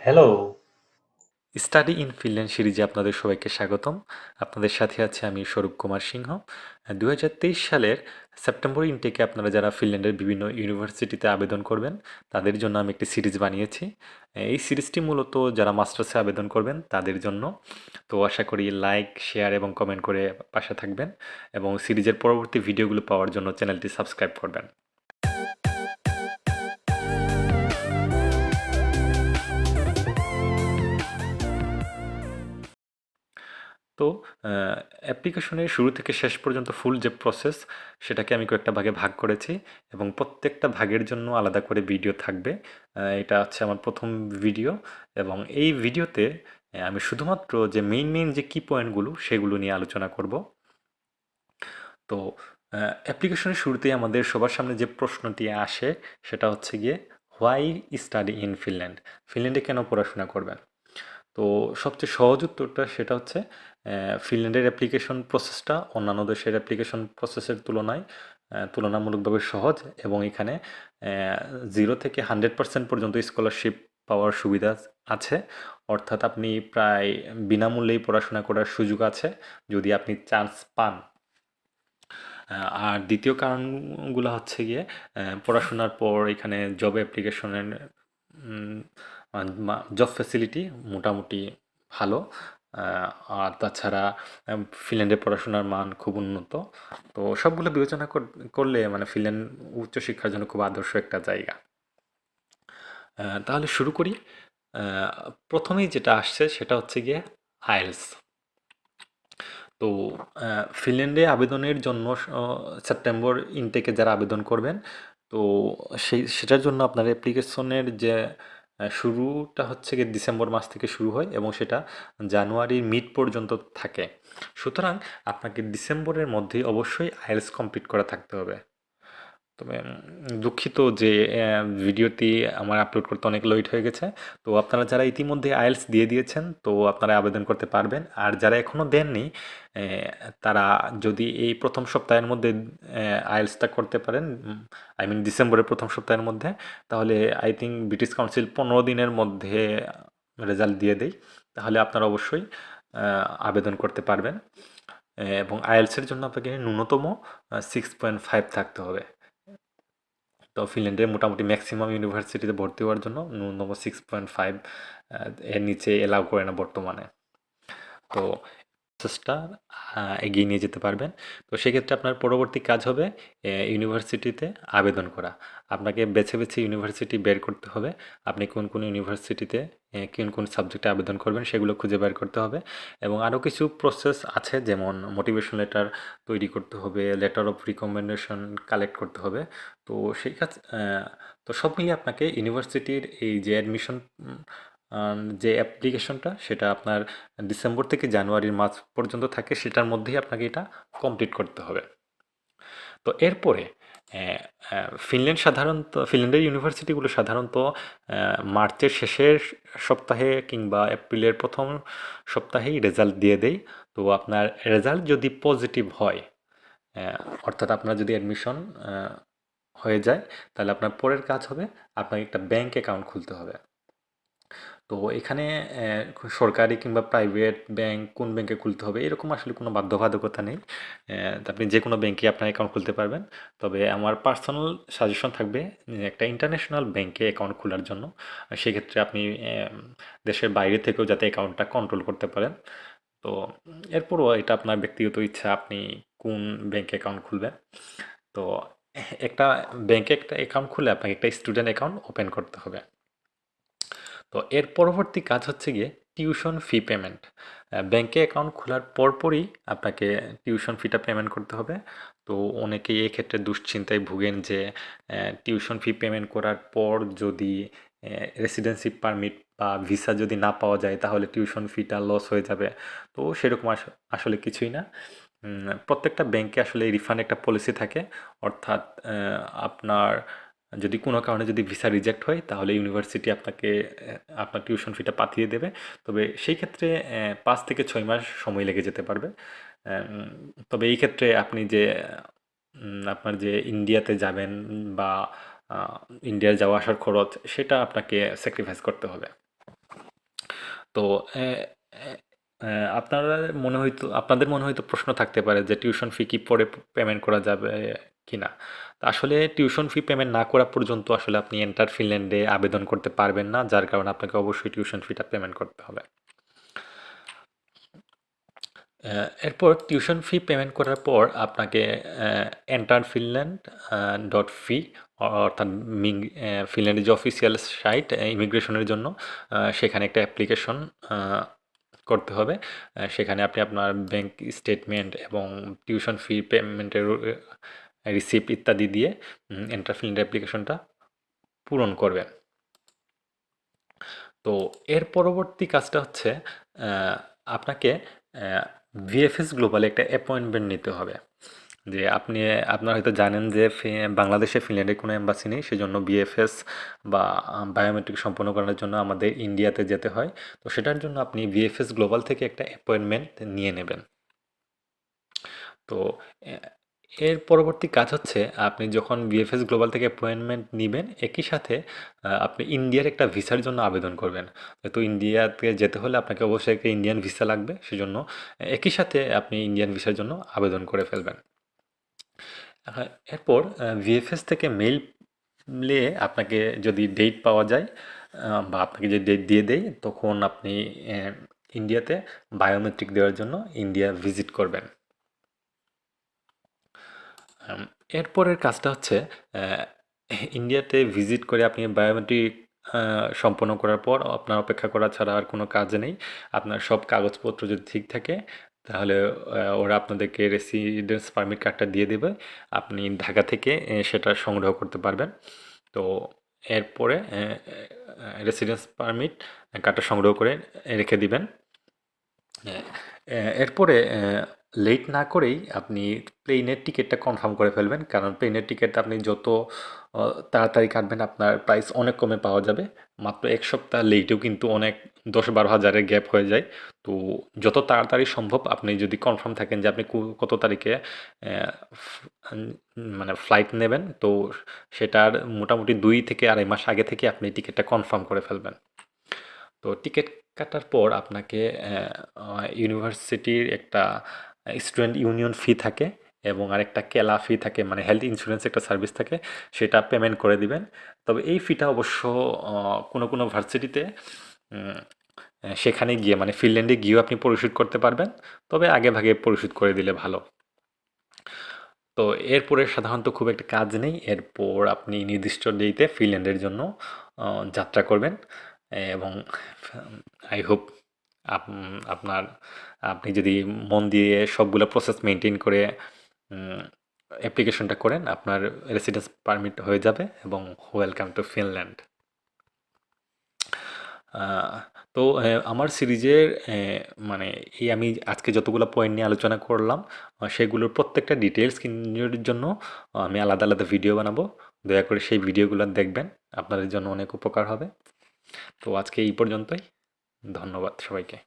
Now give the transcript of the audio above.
Hello! Study in Finland সিরিজে আপনাদের সবাইকে স্বাগতম। আপনাদের সাথে আছে আমি স্বরূপ কুমার সিংহ। 2023 সালের সেপ্টেম্বর ইনটেকে আপনারা যারা ফিনল্যান্ডের বিভিন্ন ইউনিভার্সিটিতে আবেদন করবেন তাদের জন্য আমি একটি সিরিজ বানিয়েছি। এই সিরিজটি মূলত যারা মাস্টার্সে আবেদন করবেন তাদের জন্য। তো আশা করি লাইক, শেয়ার এবং কমেন্ট করে পাশে থাকবেন এবং সিরিজের পরবর্তী ভিডিওগুলো পাওয়ার জন্য চ্যানেলটি সাবস্ক্রাইব করবেন। তো অ্যাপ্লিকেশনের শুরু থেকে শেষ পর্যন্ত ফুল যে প্রসেস সেটাকে আমি কয়েকটা ভাগে ভাগ করেছি এবং প্রত্যেকটা ভাগের জন্য আলাদা করে ভিডিও থাকবে। এটা হচ্ছে আমার প্রথম ভিডিও এবং এই ভিডিওতে আমি শুধুমাত্র যে মেইন যে কি পয়েন্টগুলো সেগুলো নিয়ে আলোচনা করব। তো অ্যাপ্লিকেশনের শুরুতেই আমাদের সবার সামনে যে প্রশ্নটি আসে সেটা হচ্ছে গিয়ে হোয়াই স্টাডি ইন ফিনল্যান্ড, ফিনল্যান্ডে কেন পড়াশোনা করবেন। তো সবচেয়ে সহজ উত্তরটা সেটা হচ্ছে ফিনল্যান্ডের অ্যাপ্লিকেশন প্রসেসটা অন্যান্য দেশের অ্যাপ্লিকেশন প্রসেসের তুলনায় তুলনামূলকভাবে সহজ এবং এখানে 0 থেকে 100% পর্যন্ত স্কলারশিপ পাওয়ার সুবিধা আছে। অর্থাৎ আপনি প্রায় বিনামূল্যেই পড়াশোনা করার সুযোগ আছে যদি আপনি চান্স পান। আর দ্বিতীয় কারণগুলো হচ্ছে গিয়ে পড়াশোনার পর এখানে জব অ্যাপ্লিকেশনের জব ফ্যাসিলিটি মোটামুটি ভালো। আর তাছাড়া ফিনল্যান্ডে পড়াশোনার মান খুব উন্নত। তো সবগুলো বিবেচনা করলে মানে ফিনল্যান্ড উচ্চশিক্ষার জন্য খুব আদর্শ একটা জায়গা। তাহলে শুরু করি। আহ, প্রথমেই যেটা আসছে সেটা হচ্ছে গিয়ে আইএলস। তো ফিনল্যান্ডে আবেদনের জন্য সেপ্টেম্বর ইনটেকে যারা আবেদন করবেন, তো সেটার জন্য আপনার অ্যাপ্লিকেশনের যে শুরুটা হচ্ছে গিয়ে ডিসেম্বর মাস থেকে শুরু হয় এবং সেটা জানুয়ারির মিড পর্যন্ত থাকে। সুতরাং আপনাকে ডিসেম্বরের মধ্যেই অবশ্যই আইএলটিএস কমপ্লিট করা থাকতে হবে। তবে দুঃখিত যে ভিডিওটি আমার আপলোড করতে অনেক লেট হয়ে গেছে। তো আপনারা যারা ইতিমধ্যে আইএলটিএস দিয়ে দিয়েছেন তো আপনারা আবেদন করতে পারবেন। আর যারা এখনও দেননি তারা যদি এই প্রথম সপ্তাহের মধ্যে আইএলটিএসটা করতে পারেন, আই মিন ডিসেম্বরের প্রথম সপ্তাহের মধ্যে, তাহলে আই থিঙ্ক ব্রিটিশ কাউন্সিল 15 দিনের মধ্যে রেজাল্ট দিয়ে দেয়। তাহলে আপনারা অবশ্যই আবেদন করতে পারবেন এবং আইএলটিএসের জন্য আপনাকে ন্যূনতম 6.5 থাকতে হবে। তো ফিনল্যান্ডের মোটামুটি ম্যাক্সিমাম ইউনিভার্সিটিতে ভর্তি হওয়ার জন্য ন্যূনতম 6.5 এর নিচে এলাও করে না বর্তমানে। তো প্রসেসটা এগিয়ে নিয়ে যেতে পারবেন। তো সেক্ষেত্রে আপনার পরবর্তী কাজ হবে ইউনিভার্সিটিতে আবেদন করা। আপনাকে বেছে ইউনিভার্সিটি বের করতে হবে। আপনি কোন ইউনিভার্সিটিতে কোন সাবজেক্টে আবেদন করবেন সেগুলো খুঁজে বের করতে হবে এবং আরও কিছু প্রসেস আছে, যেমন মোটিভেশন লেটার তৈরি করতে হবে, লেটার অফ রিকমেন্ডেশন কালেক্ট করতে হবে। তো সেই কাজ তো সব মিলিয়ে আপনাকে ইউনিভার্সিটির এই যে অ্যাডমিশন যে অ্যাপ্লিকেশনটা সেটা আপনার ডিসেম্বর থেকে জানুয়ারির মাঝ পর্যন্ত থাকে, সেটার মধ্যেই আপনাকে এটা কমপ্লিট করতে হবে। তো এরপরে ফিনল্যান্ডের ইউনিভার্সিটিগুলো সাধারণত মার্চের শেষের সপ্তাহে কিংবা এপ্রিলের প্রথম সপ্তাহেই রেজাল্ট দিয়ে দেয়। তো আপনার রেজাল্ট যদি পজিটিভ হয়, অর্থাৎ আপনার যদি অ্যাডমিশন হয়ে যায়, তাহলে আপনার পরের কাজ হবে আপনাকে একটা ব্যাংক অ্যাকাউন্ট খুলতে হবে। তো এখানে সরকারি কিংবা প্রাইভেট ব্যাংক কোন ব্যাংকে খুলতে হবে এরকম আসলে কোনো বাধ্যবাধকতা নেই। তো আপনি যে কোনো ব্যাংকে আপনার অ্যাকাউন্ট খুলতে পারবেন। তবে আমার পার্সোনাল সাজেশন থাকবে একটা ইন্টারন্যাশনাল ব্যাংকে অ্যাকাউন্ট খোলার জন্য। সেক্ষেত্রে আপনি দেশের বাইরে থেকেও যাতে অ্যাকাউন্টটা কন্ট্রোল করতে পারেন। তো এরপরও এটা আপনার ব্যক্তিগত ইচ্ছা আপনি কোন ব্যাংকে অ্যাকাউন্ট খুলবেন। তো একটা ব্যাংকে একটা অ্যাকাউন্ট খুলে আপনাকে একটা স্টুডেন্ট অ্যাকাউন্ট ওপেন করতে হবে। তো এর পরবর্তী কাজ হচ্ছে গিয়ে টিউশন ফি পেমেন্ট। ব্যাংকে অ্যাকাউন্ট খোলার পরপরই আপনাকে টিউশন ফিটা পেমেন্ট করতে হবে। তো অনেকেই এক্ষেত্রে দুশ্চিন্তায় ভুগেন যে টিউশন ফি পেমেন্ট করার পর যদি রেসিডেন্সি পারমিট বা ভিসা যদি না পাওয়া যায় তাহলে টিউশন ফিটা লস হয়ে যাবে। তো সেরকম আসলে কিছুই না। প্রত্যেকটা ব্যাংকে আসলে রিফান্ড একটা পলিসি থাকে। অর্থাৎ আপনার যদি কোনো কারণে যদি ভিসা রিজেক্ট হয় তাহলে ইউনিভার্সিটি আপনাকে আপনার টিউশন ফিটা পাঠিয়ে দেবে। তবে সেই ক্ষেত্রে 5 থেকে 6 মাস সময় লেগে যেতে পারবে। তবে এই ক্ষেত্রে আপনি যে আপনার যে ইন্ডিয়াতে যাবেন বা ইন্ডিয়ার যাওয়া আসার খরচ সেটা আপনাকে স্যাক্রিফাইস করতে হবে। তো আপনাদের মনে হয়তো প্রশ্ন থাকতে পারে যে টিউশন ফি কি পরে পেমেন্ট করা যাবে কিনা। তো আসলে টিউশন ফি পেমেন্ট না করা পর্যন্ত আসলে আপনি এন্টার ফিনল্যান্ডে আবেদন করতে পারবেন না, যার কারণে আপনাকে অবশ্যই টিউশন ফিটা পেমেন্ট করতে হবে। এরপর টিউশন ফি পেমেন্ট করার পর আপনাকে এন্টার ফিনল্যান্ড ডট ফি, অর্থাৎ ফিনল্যান্ডের যে অফিসিয়াল সাইট ইমিগ্রেশনের জন্য, সেখানে একটা অ্যাপ্লিকেশন করতে হবে। সেখানে আপনি আপনার ব্যাংক স্টেটমেন্ট এবং টিউশন ফি পেমেন্টের রিসিপ্ট ইত্যাদি দিয়ে এন্টার ফিনল্যান্ড অ্যাপ্লিকেশনটা পূরণ করবেন। তো এর পরবর্তী কাজটা হচ্ছে আপনাকে ভিএফএস গ্লোবালে একটা অ্যাপয়েন্টমেন্ট নিতে হবে। যে আপনারা হয়তো জানেন যে বাংলাদেশে ফিনল্যান্ডের কোনো এম্বাসি নেই, সেজন্য বিএফএস বা বায়োমেট্রিক সম্পন্ন করার জন্য আমাদের ইন্ডিয়াতে যেতে হয়। তো সেটার জন্য আপনি ভিএফএস গ্লোবাল থেকে একটা অ্যাপয়েন্টমেন্ট নিয়ে নেবেন। তো এর পরবর্তী কাজ হচ্ছে আপনি যখন বিএফএস গ্লোবাল থেকে অ্যাপয়েন্টমেন্ট নেবেন, একই সাথে আপনি ইন্ডিয়ার একটা ভিসার জন্য আবেদন করবেন। তো ইন্ডিয়াতে যেতে হলে আপনাকে অবশ্যই একটা ইন্ডিয়ান ভিসা লাগবে, সেজন্য একই সাথে আপনি ইন্ডিয়ান ভিসার জন্য আবেদন করে ফেলবেন। এরপর ভিএফএস থেকে মেইলে আপনাকে যদি ডেট পাওয়া যায় বা আপনাকে যদি ডেট দিয়ে দেয়, তখন আপনি ইন্ডিয়াতে বায়োমেট্রিক দেওয়ার জন্য ইন্ডিয়া ভিজিট করবেন। এরপরের কাজটা হচ্ছে ইন্ডিয়াতে ভিজিট করে আপনি বায়োমেট্রিক সম্পন্ন করার পর আপনার অপেক্ষা করা ছাড়া আর কোনো কাজ নেই। আপনার সব কাগজপত্র যদি ঠিক থাকে, তাহলে ওরা আপনাদেরকে রেসিডেন্স পারমিট কার্ডটা দিয়ে দেবে। আপনি ঢাকা থেকে সেটা সংগ্রহ করতে পারবেন। তো এরপরে রেসিডেন্স পারমিট কার্ডটা সংগ্রহ করে রেখে দিবেন। এরপরে লেট না করেই আপনি প্লেনের টিকিটটা কনফার্ম করে ফেলবেন, কারণ প্লেনের টিকিট আপনি যত তাড়াতাড়ি কাটবেন আপনার প্রাইস অনেক কমে পাওয়া যাবে। মাত্র 1 সপ্তাহ লেটেও কিন্তু অনেক 10-12 হাজারের গ্যাপ হয়ে যায়। তো যত তাড়াতাড়ি সম্ভব আপনি যদি কনফার্ম থাকেন যে আপনি কত তারিখে মানে ফ্লাইট নেবেন, তো সেটার মোটামুটি 2 থেকে 2.5 মাস আগে থেকে আপনি টিকিটটা কনফার্ম করে ফেলবেন। তো টিকিট কাটার পর আপনাকে ইউনিভার্সিটির একটা স্টুডেন্ট ইউনিয়ন ফি থাকে এবং আরেকটা কেলা ফি থাকে, মানে হেলথ ইন্স্যুরেন্স একটা সার্ভিস থাকে, সেটা পেমেন্ট করে দিবেন। তবে এই ফিটা অবশ্য কোনো ভার্সিটিতে সেখানে গিয়ে মানে ফিনল্যান্ডে গিয়েও আপনি পরিশোধ করতে পারবেন, তবে আগে ভাগে পরিশোধ করে দিলে ভালো। তো এরপরে সাধারণত খুব একটা কাজ নেই। এরপর আপনি নির্দিষ্ট ডেটে ফিনল্যান্ডের জন্য যাত্রা করবেন এবং আই হোপ আপনার আপনি যদি মন দিয়ে সবগুলো প্রসেস মেনটেন করে অ্যাপ্লিকেশনটা করেন, আপনার রেসিডেন্স পারমিট হয়ে যাবে এবং ওয়েলকাম টু ফিনল্যান্ড। তো আমার সিরিজের মানে আমি আজকে যতগুলো পয়েন্ট নিয়ে আলোচনা করলাম, সেগুলোর প্রত্যেকটা ডিটেলস কিনার জন্য আমি আলাদা আলাদা ভিডিও বানাবো। দয়া করে সেই ভিডিওগুলো দেখবেন, আপনাদের জন্য অনেক উপকার হবে। তো আজকে এই পর্যন্তই। ধন্যবাদ সবাইকে।